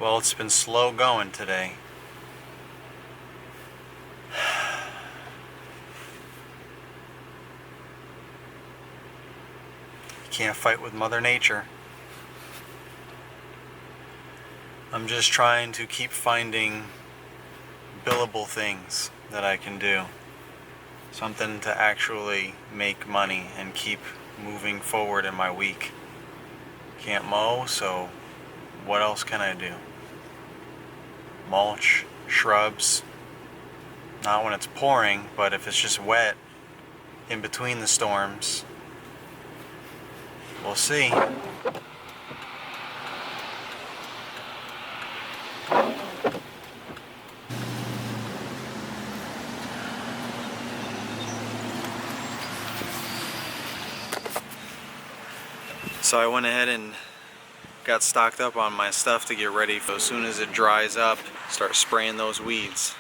Well, it's been slow going today. You can't fight with Mother Nature. I'm just trying to keep finding billable things that I can do. Something to actually make money and keep moving forward in my week. Can't mow, so what else can I do? Mulch, shrubs. Not when it's pouring, but if it's just wet in between the storms, we'll see. So I went ahead and got stocked up on my stuff to get ready for as soon as it dries up, start spraying those weeds.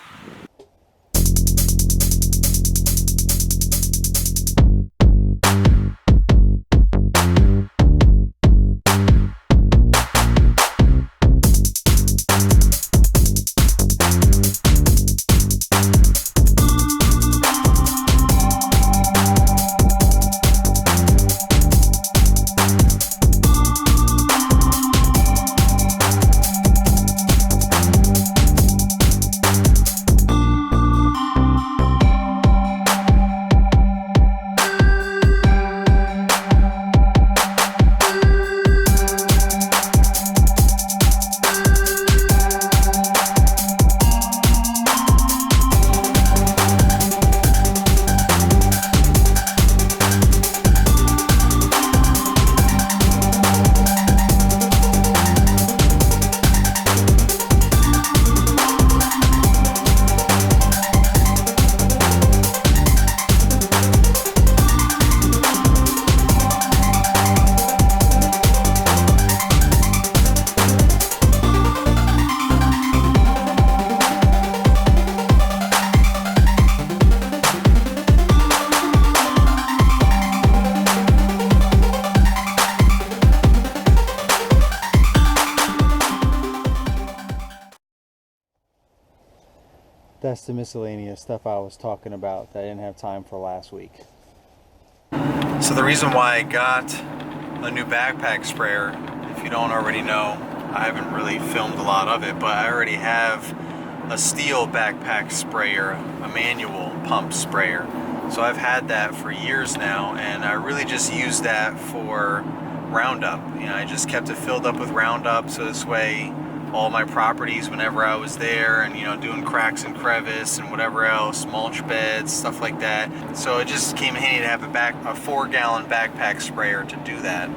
That's the miscellaneous stuff I was talking about that I didn't have time for last week. So the reason why I got a new backpack sprayer, if you don't already know, I haven't really filmed a lot of it, but I already have a steel backpack sprayer, a manual pump sprayer. So I've had that for years now, and I really just use that for Roundup. You know, I just kept it filled up with Roundup, so this way all my properties, whenever I was there and, you know, doing cracks and crevice and whatever else, mulch beds, stuff like that. So it just came handy to have a 4-gallon backpack sprayer to do that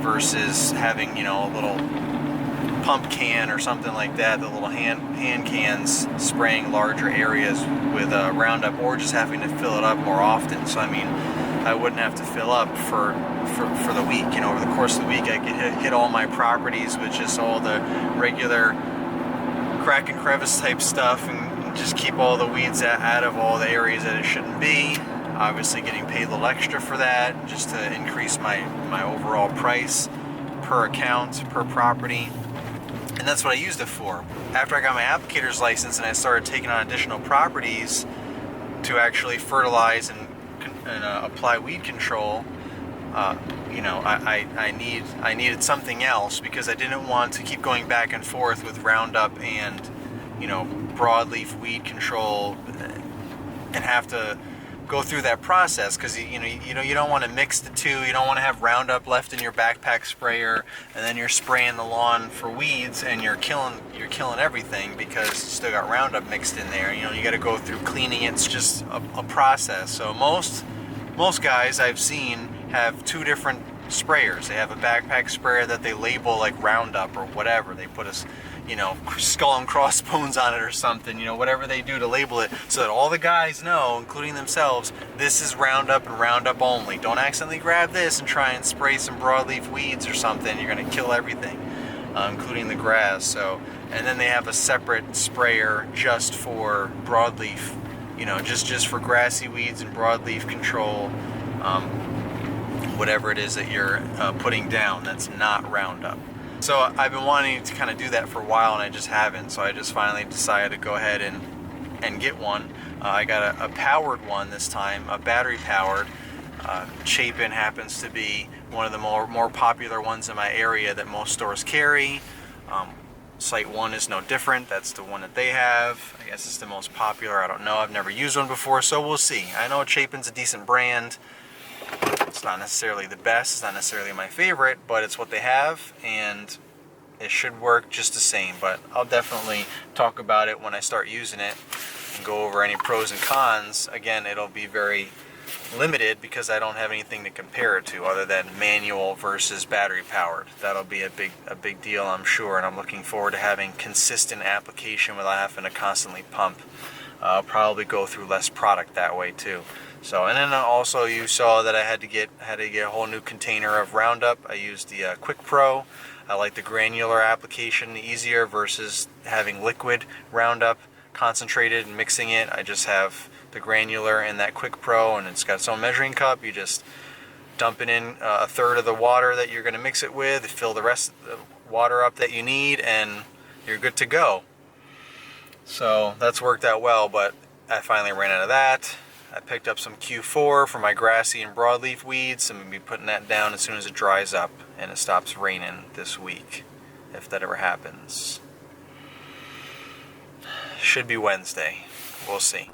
versus having, you know, a little pump can or something like that, the little hand cans spraying larger areas with Roundup, or just having to fill it up more often. So I mean, I wouldn't have to fill up for the week. You know, over the course of the week, I could hit all my properties with just all the regular crack and crevice type stuff, and just keep all the weeds out of all the areas that it shouldn't be. Obviously getting paid a little extra for that, just to increase my overall price per account, per property. And that's what I used it for. After I got my applicator's license and I started taking on additional properties to actually fertilize and apply weed control, you know, I needed something else, because I didn't want to keep going back and forth with Roundup and, you know, broadleaf weed control and have to go through that process, because you don't want to mix the two. You don't want to have Roundup left in your backpack sprayer and then you're spraying the lawn for weeds and you're killing everything because you still got Roundup mixed in there. You know, you got to go through cleaning it. It's just a process. So most guys I've seen have two different sprayers. They have a backpack sprayer that they label like Roundup or whatever. They put skull and crossbones on it or something, you know, whatever they do to label it, so that all the guys know, including themselves, this is Roundup and Roundup only. Don't accidentally grab this and try and spray some broadleaf weeds or something. You're going to kill everything, including the grass. So, and then they have a separate sprayer just for broadleaf, you know, just for grassy weeds and broadleaf control, whatever it is that you're putting down that's not Roundup. So I've been wanting to kind of do that for a while, and I just haven't. So I just finally decided to go ahead and get one. I got a powered one this time, a battery powered. Chapin happens to be one of the more popular ones in my area that most stores carry. Site 1 is no different. That's the one that they have. I guess it's the most popular. I don't know. I've never used one before, so we'll see. I know Chapin's a decent brand. It's not necessarily the best. It's not necessarily my favorite, but it's what they have, and it should work just the same. But I'll definitely talk about it when I start using it and go over any pros and cons. Again, it'll be very limited because I don't have anything to compare it to other than manual versus battery powered. That'll be a big deal, I'm sure, and I'm looking forward to having consistent application without having to constantly pump. I'll probably go through less product that way too. So, and then also you saw that I had to get a whole new container of Roundup. I used the Quick Pro. I like the granular application easier versus having liquid Roundup concentrated and mixing it. I just have the granular and that Quick Pro, and it's got its own measuring cup. You just dump it in a third of the water that you're going to mix it with, fill the rest of the water up that you need, and you're good to go. So that's worked out well, but I finally ran out of that. I picked up some Q4 for my grassy and broadleaf weeds. I'm going to be putting that down as soon as it dries up and it stops raining this week, if that ever happens. Should be Wednesday. We'll see.